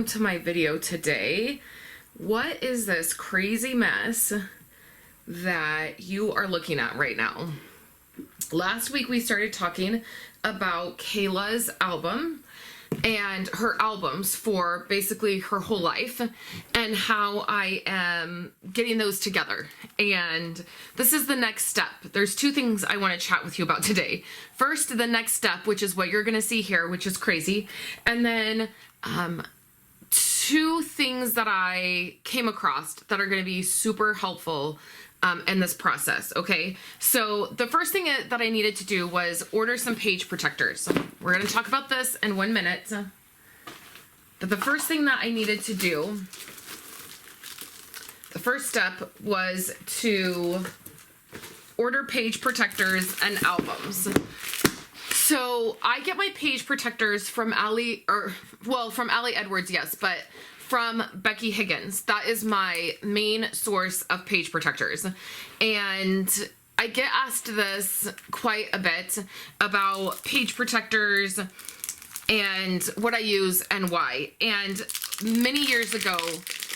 welcome to my video today. What is this crazy mess that you are looking at right now? Last week we started talking about Kayla's album and her albums for basically her whole life and how I am getting those together. And this is the next step. There's two things I want to chat with you about today. First, the next step, which is what you're going to see here, which is crazy. And then two things that I came across that are going to be super helpful in this process. Okay, so the first thing that I needed to do was order some page protectors. We're going to talk about this in 1 minute, but the first thing that I needed to do, the first step, was to order page protectors and albums. So I get my page protectors from from Allie Edwards, yes, but from Becky Higgins. That is my main source of page protectors. And I get asked this quite a bit about page protectors and what I use and why. And many years ago,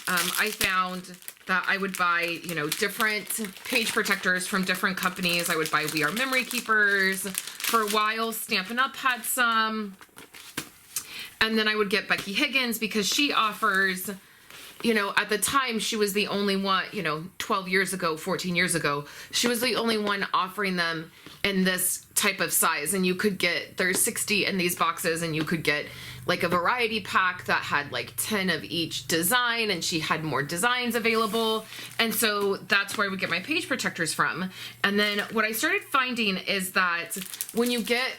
I found that I would buy, different page protectors from different companies. I would buy We Are Memory Keepers. For a while, Stampin' Up! Had some. And then I would get Becky Higgins because she offers, at the time she was the only one, 12 years ago, 14 years ago, she was the only one offering them in this type of size. And you could get, there's 60 in these boxes, and you could get like a variety pack that had like 10 of each design, and she had more designs available. And so that's where I would get my page protectors from. And then what I started finding is that when you get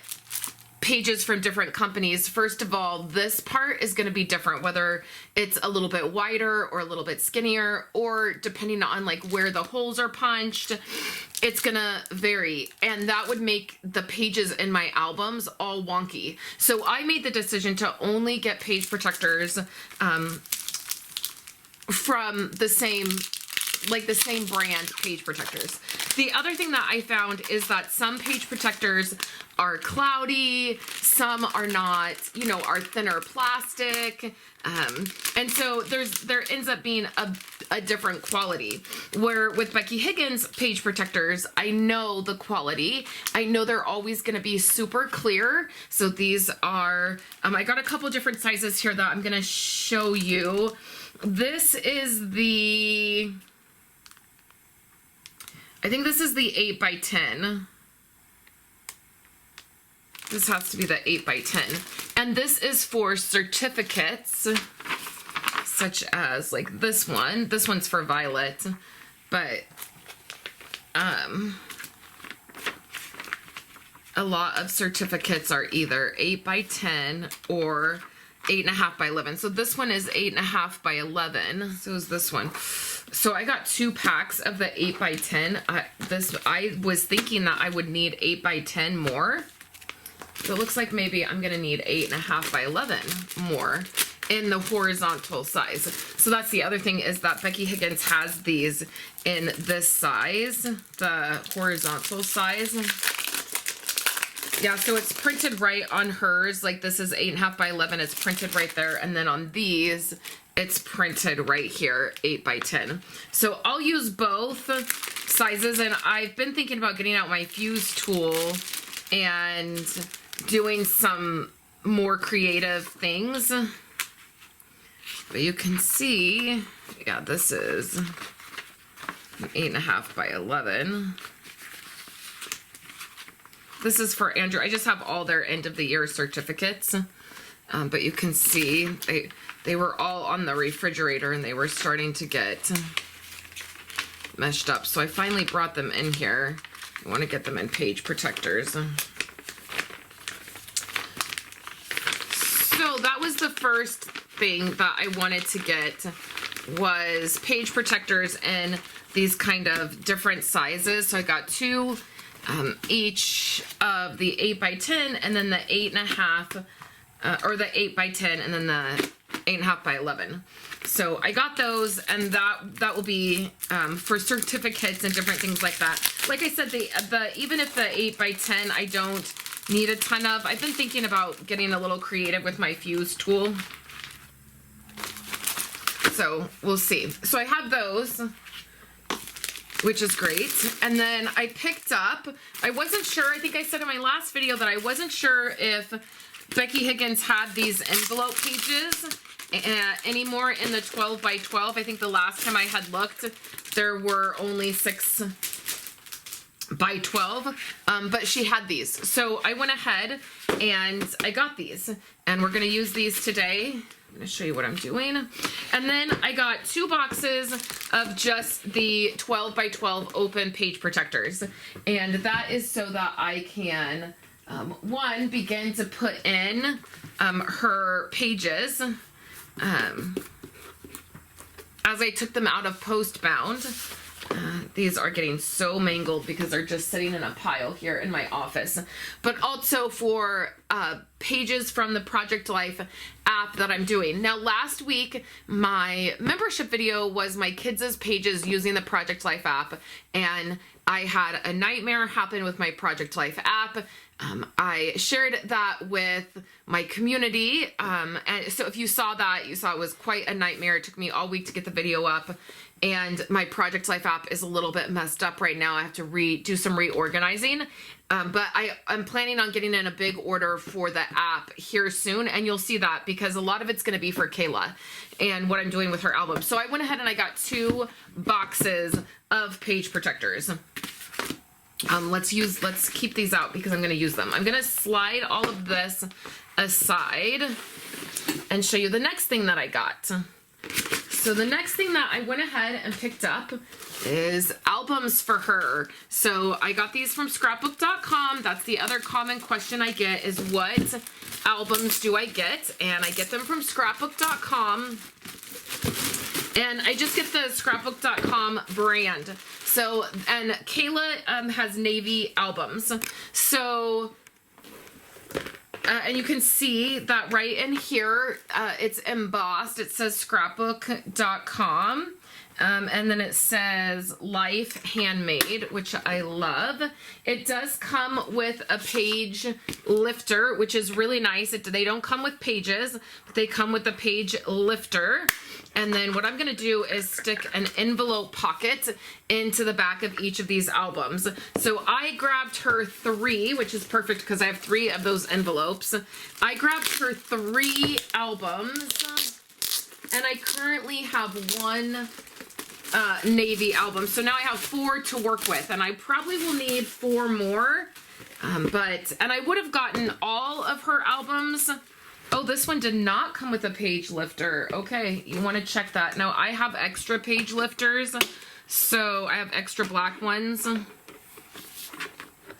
pages from different companies, first of all, this part is going to be different, whether it's a little bit wider or a little bit skinnier, or depending on like where the holes are punched, it's gonna vary, and that would make the pages in my albums all wonky. So I made the decision to only get page protectors from the same brand page protectors. The other thing that I found is that some page protectors are cloudy, some are not, are thinner plastic. And so there ends up being a different quality. Where with Becky Higgins page protectors, I know the quality. I know they're always going to be super clear. So these are, I got a couple different sizes here that I'm going to show you. This is I think this is the 8x10. This has to be the 8x10. And this is for certificates, such as like this one. This one's for Violet, but a lot of certificates are either 8x10 or 8.5x11. So this one is 8.5x11. So is this one. So I got 2 packs of the 8x10. I was thinking that I would need 8x10 more. So it looks like maybe I'm going to need 8.5x11 more in the horizontal size. So that's the other thing, is that Becky Higgins has these in this size, the horizontal size. Yeah, so it's printed right on hers. Like this is 8.5x11. It's printed right there. And then on these, it's printed right here, 8x10. So I'll use both sizes. And I've been thinking about getting out my fuse tool and doing some more creative things. But you can see, yeah, this is 8.5x11. This is for Andrew. I just have all their end of the year certificates. But you can see they were all on the refrigerator and they were starting to get meshed up. So I finally brought them in here. I want to get them in page protectors. So that was the first thing that I wanted to get, was page protectors in these kind of different sizes. So I got 2 each of the 8x10 and then the 8.5 or the 8x10 and then the 8.5x11. So I got those, and that will be for certificates and different things like that. Like I said, even if the 8x10 I don't need a ton of, I've been thinking about getting a little creative with my fuse tool. So we'll see. So I have those, which is great. And then I picked up, I wasn't sure, I think I said in my last video that I wasn't sure if Becky Higgins had these envelope pages anymore in the 12 by 12. I think the last time I had looked, there were only 6 by 12, but she had these. So I went ahead and I got these, and we're gonna use these today. I'm gonna show you what I'm doing. And then I got 2 boxes of just the 12 by 12 open page protectors. And that is so that I can, one, begin to put in her pages as I took them out of post-bound. These are getting so mangled because they're just sitting in a pile here in my office. But also for pages from the Project Life app that I'm doing. Now, last week, my membership video was my kids' pages using the Project Life app. And I had a nightmare happen with my Project Life app. I shared that with my community. And so if you saw that, you saw it was quite a nightmare. It took me all week to get the video up. And my Project Life app is a little bit messed up right now. I have to do some reorganizing. But I'm planning on getting in a big order for the app here soon. And you'll see that because a lot of it's going to be for Kayla and what I'm doing with her album. So I went ahead and I got 2 boxes of page protectors. Let's keep these out because I'm going to use them. I'm going to slide all of this aside and show you the next thing that I got. So the next thing that I went ahead and picked up is albums for her. So I got these from scrapbook.com. That's the other common question I get is what albums do I get? And I get them from scrapbook.com. And I just get the scrapbook.com brand. So, and Kayla has navy albums. So, and you can see that right in here, it's embossed. It says scrapbook.com. And then it says Life Handmade, which I love. It does come with a page lifter, which is really nice. They don't come with pages, but they come with a page lifter. And then what I'm going to do is stick an envelope pocket into the back of each of these albums. So I grabbed her 3, which is perfect because I have 3 of those envelopes. I grabbed her 3 albums, and I currently have 1 navy album. So now I have 4 to work with, and I probably will need 4 more. And I would have gotten all of her albums. Oh, this one did not come with a page lifter. Okay, you want to check that. Now, I have extra page lifters, so I have extra black ones.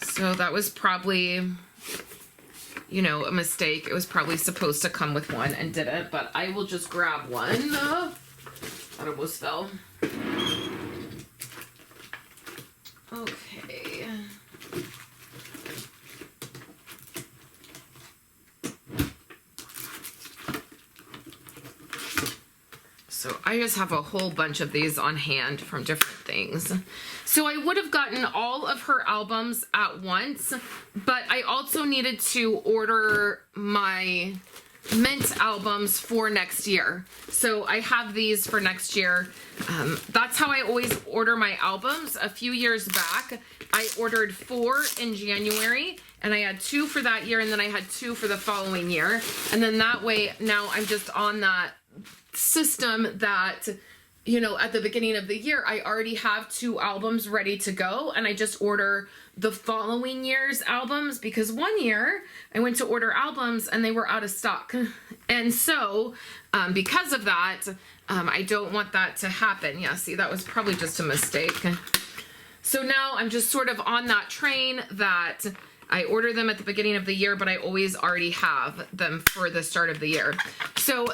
So that was probably, you know, a mistake. It was probably supposed to come with one and didn't, but I will just grab one. That almost fell. Okay. So I just have a whole bunch of these on hand from different things. So I would have gotten all of her albums at once, but I also needed to order my mint albums for next year. So I have these for next year. That's how I always order my albums. A few years back, I ordered 4 in January, and I had 2 for that year, and then I had 2 for the following year. And then that way, now I'm just on that system that, you know, at the beginning of the year, I already have 2 albums ready to go, and I just order the following year's albums, because one year I went to order albums and they were out of stock. And so, because of that, I don't want that to happen. Yeah, see, that was probably just a mistake. So now I'm just sort of on that train that I order them at the beginning of the year, but I always already have them for the start of the year. So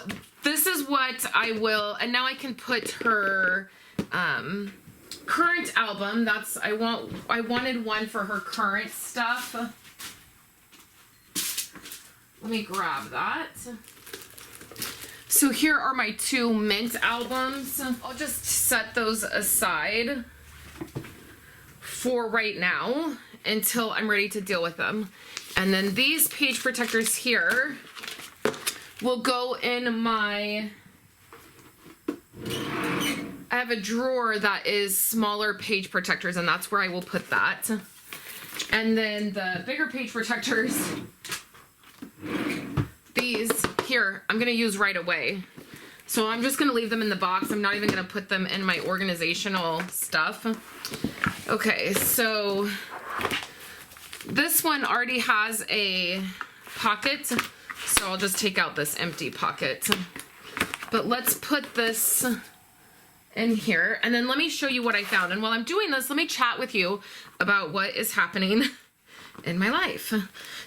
this is what I will, and now I can put her current album. I wanted one for her current stuff. Let me grab that. So here are my 2 mint albums. I'll just set those aside for right now until I'm ready to deal with them. And then these page protectors here will go in my I have a drawer that is smaller page protectors, and that's where I will put that. And then the bigger page protectors, these here, I'm going to use right away. So I'm just going to leave them in the box. I'm not even going to put them in my organizational stuff. Okay, so this one already has a pocket, so I'll just take out this empty pocket. But let's put this in here, and then let me show you what I found. And while I'm doing this, let me chat with you about what is happening in my life.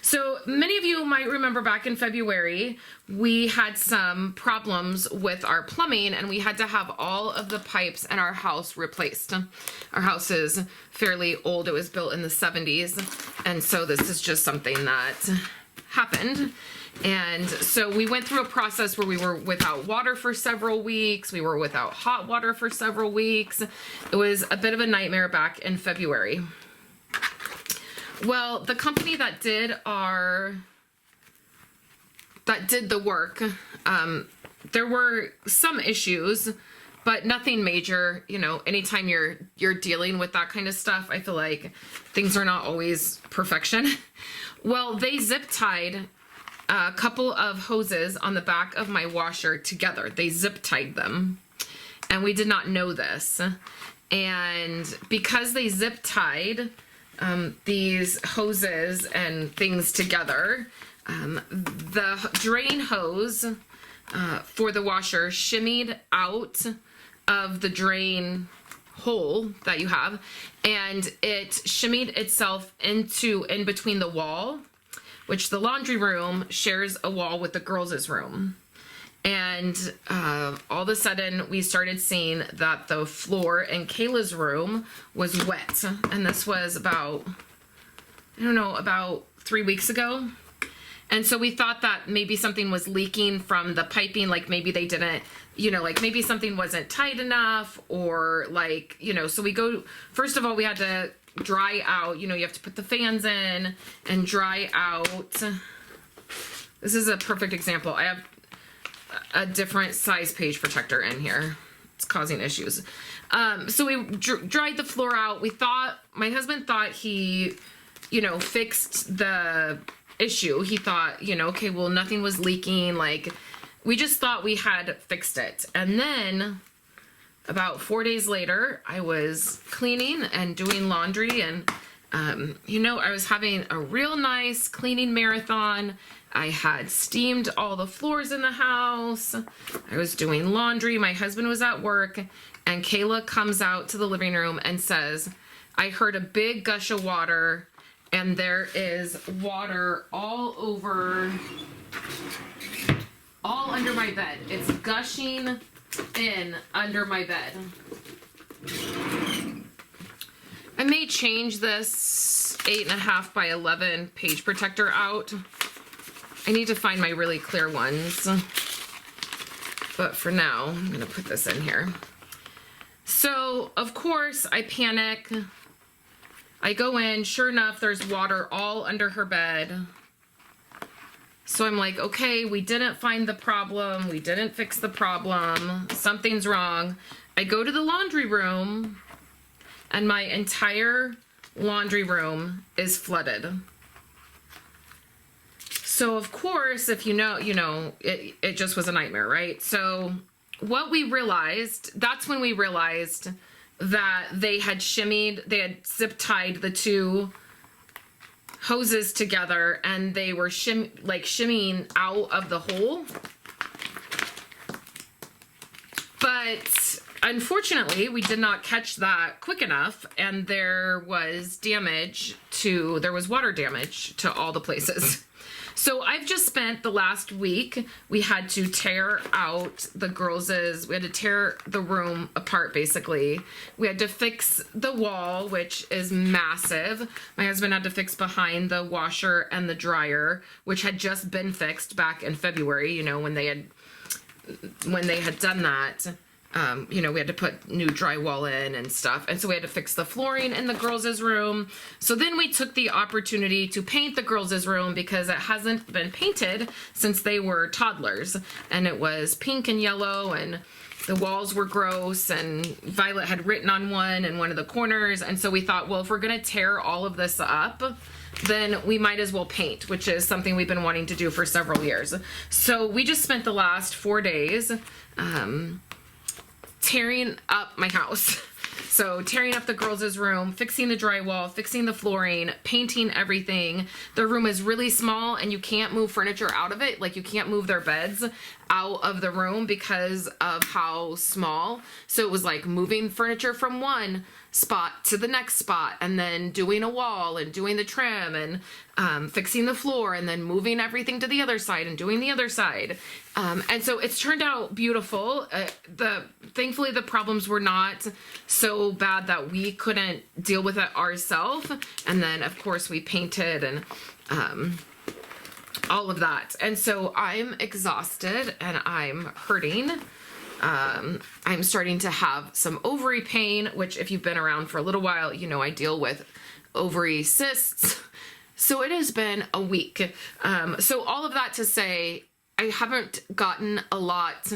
So many of you might remember back in February, we had some problems with our plumbing, and we had to have all of the pipes in our house replaced. Our house is fairly old. It was built in the 70s. And so this is just something that happened. And so we went through a process where we were without water for several weeks. We were without hot water for several weeks. It was a bit of a nightmare back in February. Well, the company that did the work, there were some issues, but nothing major. You know, anytime you're dealing with that kind of stuff, I feel like things are not always perfection. Well, they zip tied a couple of hoses on the back of my washer together. They zip tied them, and we did not know this. And because they zip tied these hoses and things together, the drain hose for the washer shimmied out of the drain hole that you have, and it shimmied itself in between the wall, which the laundry room shares a wall with the girls' room. And all of a sudden we started seeing that the floor in Kayla's room was wet. And this was about 3 weeks ago. And so we thought that maybe something was leaking from the piping, like maybe they didn't, like maybe something wasn't tight enough, or so we go, first of all, we had to dry out, you have to put the fans in and dry out. This is a perfect example. I have a different size page protector in here. It's causing issues. So we dried the floor out. My husband thought he, fixed the issue. He thought, okay, well, nothing was leaking. Like, we just thought we had fixed it. And then about 4 days later, I was cleaning and doing laundry, and I was having a real nice cleaning marathon. I had steamed all the floors in the house. I was doing laundry. My husband was at work, and Kayla comes out to the living room and says, I heard a big gush of water, and there is water all under my bed. It's gushing in under my bed. I may change this 8.5 by 11 page protector out. I need to find my really clear ones. But for now, I'm going to put this in here. So, of course, I panic. I go in. Sure enough, there's water all under her bed. So I'm like, okay, we didn't find the problem. We didn't fix the problem. Something's wrong. I go to the laundry room, and my entire laundry room is flooded. So of course, if it just was a nightmare, right? So what we realized, that's when we realized that they had zip tied the two hoses together, and they were shimmying out of the hole. But unfortunately, we did not catch that quick enough, and there was water damage to all the places. So I've just spent the last week, we had to tear out we had to tear the room apart, basically. We had to fix the wall, which is massive. My husband had to fix behind the washer and the dryer, which had just been fixed back in February, when they had done that. We had to put new drywall in and stuff. And so we had to fix the flooring in the girls' room. So then we took the opportunity to paint the girls' room, because it hasn't been painted since they were toddlers. And it was pink and yellow, and the walls were gross, and Violet had written on one in one of the corners. And so we thought, well, if we're going to tear all of this up, then we might as well paint, which is something we've been wanting to do for several years. So we just spent the last 4 days tearing up my house. So tearing up the girls' room, fixing the drywall, fixing the flooring, painting everything. The room is really small and you can't move furniture out of it. Like, you can't move their beds out of the room because of how small. So it was like moving furniture from one spot to the next spot, and then doing a wall and doing the trim and fixing the floor, and then moving everything to the other side and doing the other side. And so it's turned out beautiful. Thankfully the problems were not so bad that we couldn't deal with it ourselves. And then of course we painted and all of that. And so I'm exhausted and I'm hurting. I'm starting to have some ovary pain, which if you've been around for a little while, you know I deal with ovary cysts. So it has been a week. So all of that to say, I haven't gotten a lot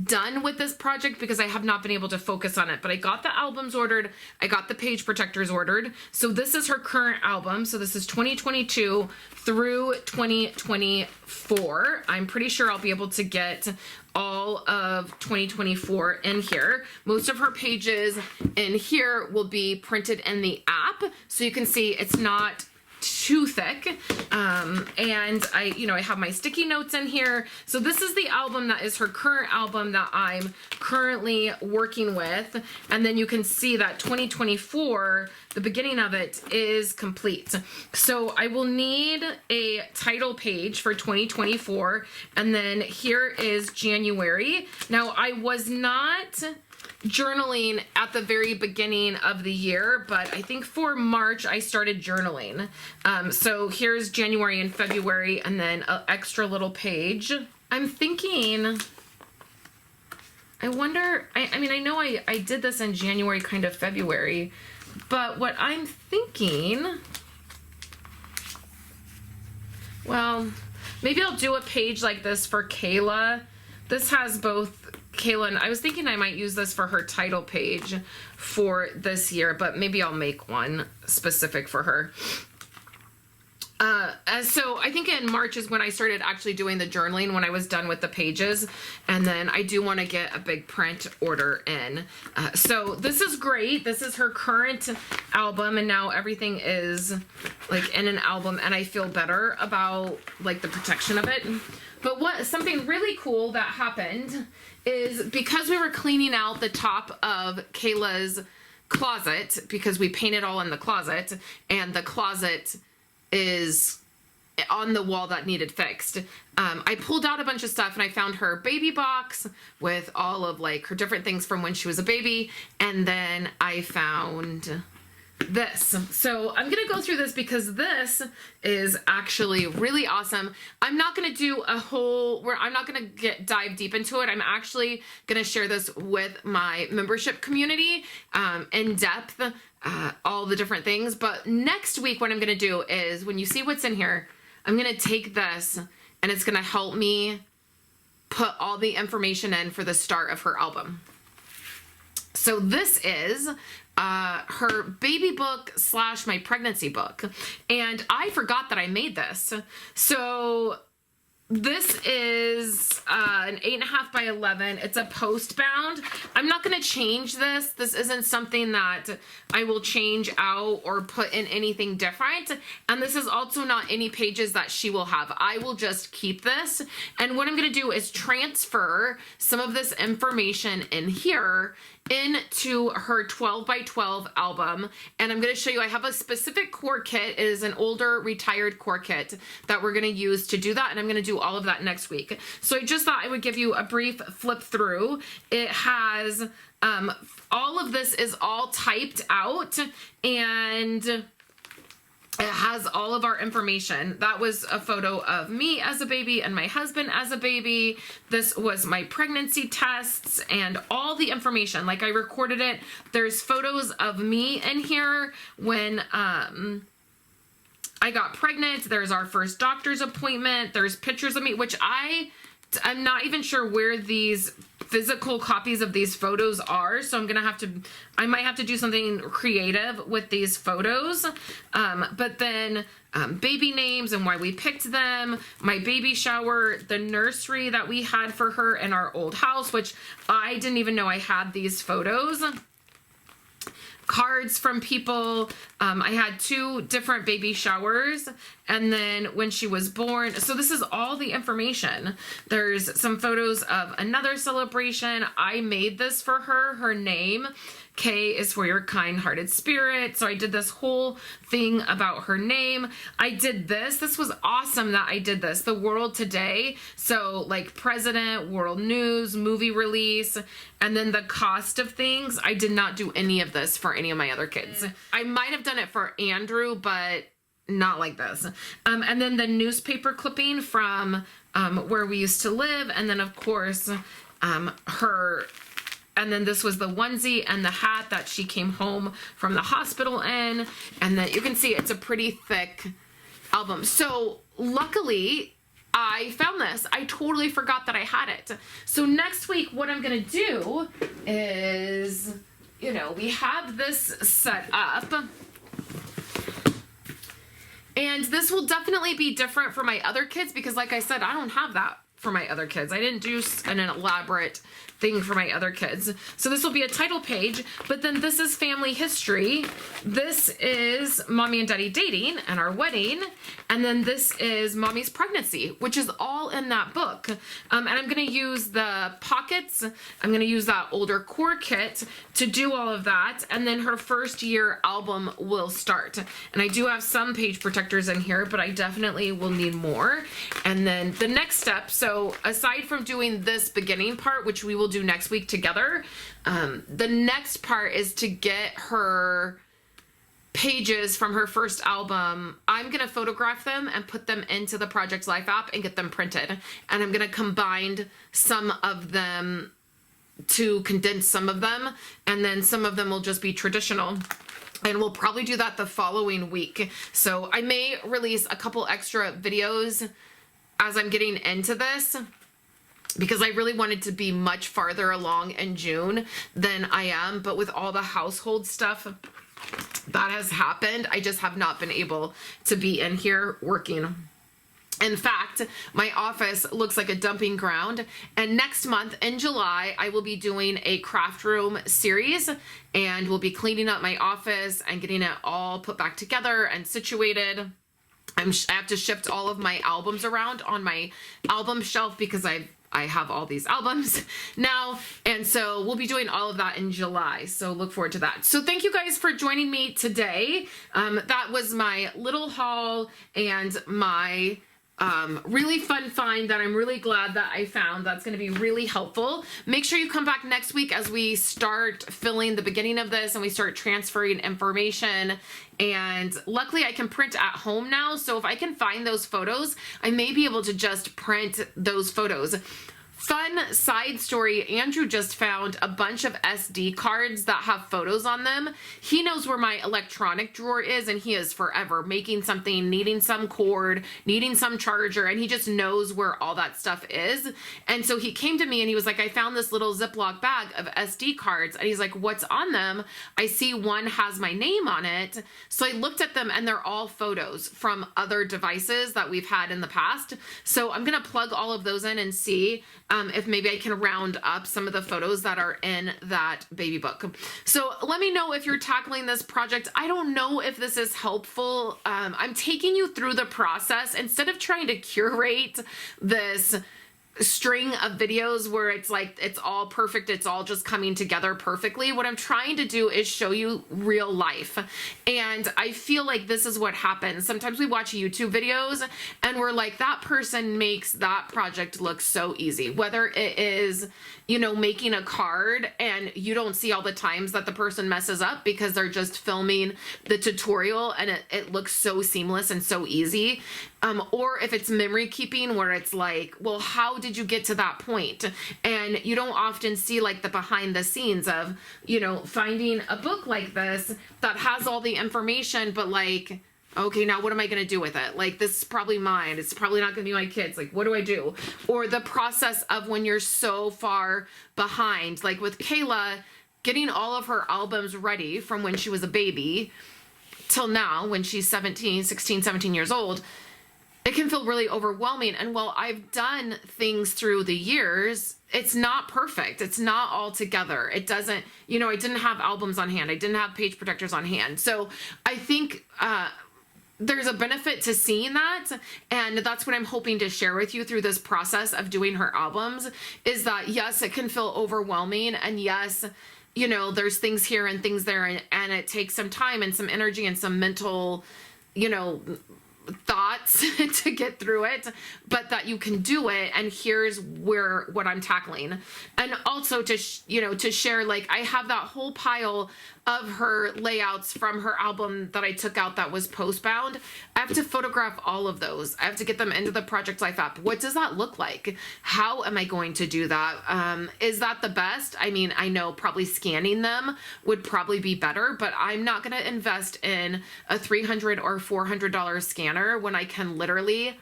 done with this project because I have not been able to focus on it, but I got the albums ordered. I got the page protectors ordered. So this is her current album. So this is 2022 through 2024. I'm pretty sure I'll be able to get all of 2024 in here. Most of her pages in here will be printed in the app, so you can see it's not too thick. And I have my sticky notes in here. So this is the album that is her current album that I'm currently working with. And then you can see that 2024, the beginning of it is complete. So I will need a title page for 2024. And then here is January. Now, I was not journaling at the very beginning of the year, but I think for March I started journaling. So here's January and February, and then an extra little page. I'm thinking, I wonder, I know I did this in January, kind of February, but what I'm thinking, well, maybe I'll do a page like this for Kayla. This has both Kayla, and I was thinking I might use this for her title page for this year, but maybe I'll make one specific for her. So I think in March is when I started actually doing the journaling, when I was done with the pages, and then I do want to get a big print order in. So this is great. This is her current album, and now everything is like in an album, and I feel better about like the protection of it. But something really cool that happened is because we were cleaning out the top of Kayla's closet, because we painted all in the closet, and the closet is on the wall that needed fixed. I pulled out a bunch of stuff and I found her baby box with all of like her different things from when she was a baby. And then I found this. So I'm going to go through this because this is actually really awesome. I'm not going to do I'm not going to dive deep into it. I'm actually going to share this with my membership community in depth, all the different things. But next week, what I'm going to do is, when you see what's in here, I'm going to take this and it's going to help me put all the information in for the start of her album. So this is her baby book / my pregnancy book. And I forgot that I made this. So this is an 8.5 by 11. It's a post bound. I'm not going to change this. This isn't something that I will change out or put in anything different. And this is also not any pages that she will have. I will just keep this. And what I'm going to do is transfer some of this information in here into her 12 by 12 album. And I'm going to show you, I have a specific core kit. It is an older retired core kit that we're going to use to do that. And I'm going to do all of that next week. So I just thought I would give you a brief flip through. It has, all of this is all typed out, and it has all of our information. That was a photo of me as a baby and my husband as a baby. This was my pregnancy tests and all the information. Like, I recorded it. There's photos of me in here when I got pregnant. There's our first doctor's appointment. There's pictures of me, which I I'm not even sure where these physical copies of these photos are, so I might have to do something creative with these photos. But then baby names and why we picked them, my baby shower, the nursery that we had for her in our old house, which I didn't even know I had these photos. Cards from people. I had 2 different baby showers, and then when she was born. So this is all the information. There's some photos of another celebration. I made this for her. Her name, K, is for your kind-hearted spirit. So I did this whole thing about her name. I did this. This was awesome that I did this. The world today. So like president, world news, movie release, and then the cost of things. I did not do any of this for any of my other kids. I might have done it for Andrew, but not like this. And then the newspaper clipping from where we used to live. And then of course, her. And then this was the onesie and the hat that she came home from the hospital in. And then you can see it's a pretty thick album. So luckily I found this. I totally forgot that I had it. So next week, what I'm going to do is, you know, we have this set up. And this will definitely be different for my other kids because like I said, I don't have that for my other kids. I didn't do an elaborate thing for my other kids. So this will be a title page, but then this is family history. This is mommy and daddy dating and our wedding. And then this is mommy's pregnancy, which is all in that book. And I'm going to use the pockets. I'm going to use that older core kit to do all of that. And then her first year album will start. And I do have some page protectors in here, but I definitely will need more. And then the next step, so aside from doing this beginning part, which we will do next week together, the next part is to get her pages from her first album. I'm going to photograph them and put them into the Project Life app and get them printed. And I'm going to combine some of them to condense some of them. And then some of them will just be traditional. And we'll probably do that the following week. So I may release a couple extra videos as I'm getting into this, because I really wanted to be much farther along in June than I am. But with all the household stuff that has happened, I just have not been able to be in here working. In fact, my office looks like a dumping ground. And next month in July, I will be doing a craft room series, and we'll be cleaning up my office and getting it all put back together and situated. I have to shift all of my albums around on my album shelf because I have all these albums now. And so we'll be doing all of that in July. So look forward to that. So thank you guys for joining me today. That was my little haul and my really fun find that I'm really glad that I found. That's going to be really helpful. Make sure you come back next week as we start filling the beginning of this and we start transferring information. And luckily I can print at home now. So if I can find those photos, I may be able to just print those photos. Fun side story, Andrew just found a bunch of SD cards that have photos on them. He knows where my electronic drawer is, and he is forever making something, needing some cord, needing some charger, and he just knows where all that stuff is. And so he came to me and he was like, I found this little Ziploc bag of SD cards. And he's like, what's on them? I see one has my name on it. So I looked at them and they're all photos from other devices that we've had in the past. So I'm going to plug all of those in and see if maybe I can round up some of the photos that are in that baby book. So let me know if you're tackling this project. I don't know if this is helpful. I'm taking you through the process instead of trying to curate this string of videos where it's like it's all perfect, it's all just coming together perfectly. What I'm trying to do is show you real life. And I feel like this is what happens. Sometimes we watch YouTube videos and we're like, that person makes that project look so easy. Whether it is, you know, making a card and you don't see all the times that the person messes up because they're just filming the tutorial and it looks so seamless and so easy. Or if it's memory keeping where it's like, well, how did you get to that point? And you don't often see like the behind the scenes of, you know, finding a book like this that has all the information, but like Okay, now what am I going to do with it? Like, this is probably mine. It's probably not going to be my kids. Like, what do I do? Or the process of when you're so far behind, like with Kayla, getting all of her albums ready from when she was a baby till now, when she's 16, 17 years old, it can feel really overwhelming. And while I've done things through the years, it's not perfect. It's not all together. It doesn't, I didn't have albums on hand. I didn't have page protectors on hand. So I think, there's a benefit to seeing that, and that's what I'm hoping to share with you through this process of doing her albums, is that yes, it can feel overwhelming, and yes, there's things here and things there, and it takes some time and some energy and some mental, thoughts to get through it, but that you can do it. And here's what I'm tackling. And also to share, like, I have that whole pile of her layouts from her album that I took out that was postbound. I have to photograph all of those. I have to get them into the Project Life app. What does that look like? How am I going to do that? Is that the best? I mean, I know probably scanning them would probably be better, but I'm not going to invest in a $300 or $400 scanner when I can literally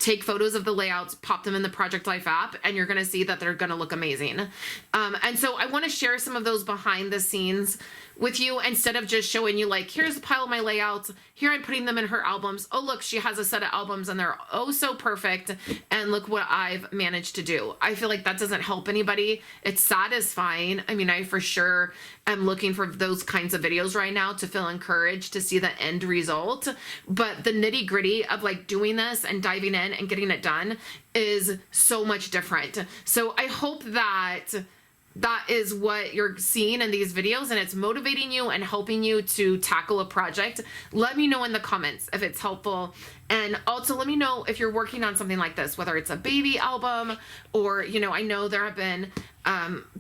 take photos of the layouts, pop them in the Project Life app, and you're going to see that they're going to look amazing. And so I want to share some of those behind the scenes with you, instead of just showing you, like, here's a pile of my layouts. Here I'm putting them in her albums. Oh, look, she has a set of albums and they're oh so perfect. And look what I've managed to do. I feel like that doesn't help anybody. It's satisfying. I mean, I for sure am looking for those kinds of videos right now to feel encouraged to see the end result. But the nitty gritty of like doing this and diving in and getting it done is so much different. So I hope that is what you're seeing in these videos, and it's motivating you and helping you to tackle a project. Let me know in the comments if it's helpful. And also let me know if you're working on something like this, whether it's a baby album or, I know there have been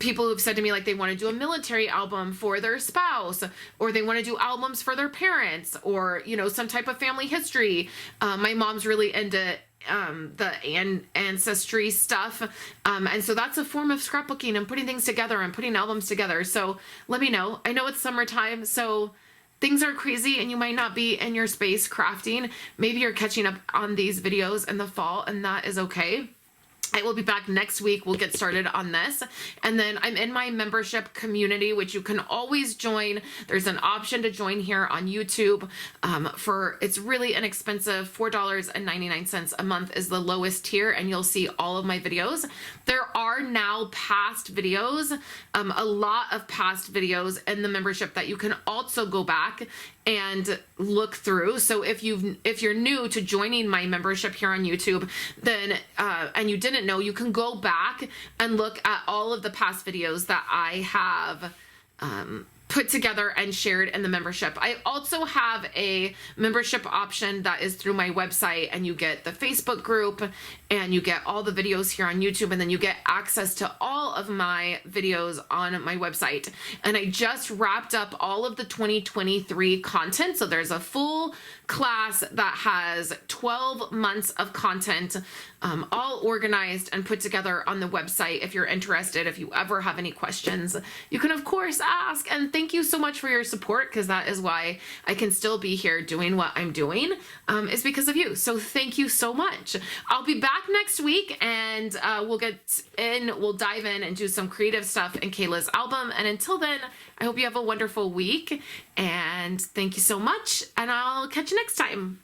people who've said to me, like, they want to do a military album for their spouse, or they want to do albums for their parents, or, some type of family history. My mom's really into the ancestry stuff. And so that's a form of scrapbooking and putting things together and putting albums together. So let me know. I know it's summertime, so things are crazy and you might not be in your space crafting. Maybe you're catching up on these videos in the fall, and that is okay. I will be back next week. We'll get started on this. And then I'm in my membership community, which you can always join. There's an option to join here on YouTube it's really inexpensive. $4.99 a month is the lowest tier, and you'll see all of my videos. There are now past videos, a lot of past videos in the membership that you can also go back and look through. So if you're new to joining my membership here on YouTube, then and you didn't know, you can go back and look at all of the past videos that I have put together and shared in the membership. I also have a membership option that is through my website, and you get the Facebook group and you get all the videos here on YouTube, and then you get access to all of my videos on my website. And I just wrapped up all of the 2023 content. So there's a full class that has 12 months of content, all organized and put together on the website. If you're interested, if you ever have any questions, you can of course ask. And thank you so much for your support, because that is why I can still be here doing what I'm doing, is because of you. So thank you so much. I'll be back next week, and we'll dive in and do some creative stuff in Kayla's album. And until then, I hope you have a wonderful week, and thank you so much, and I'll catch you next time.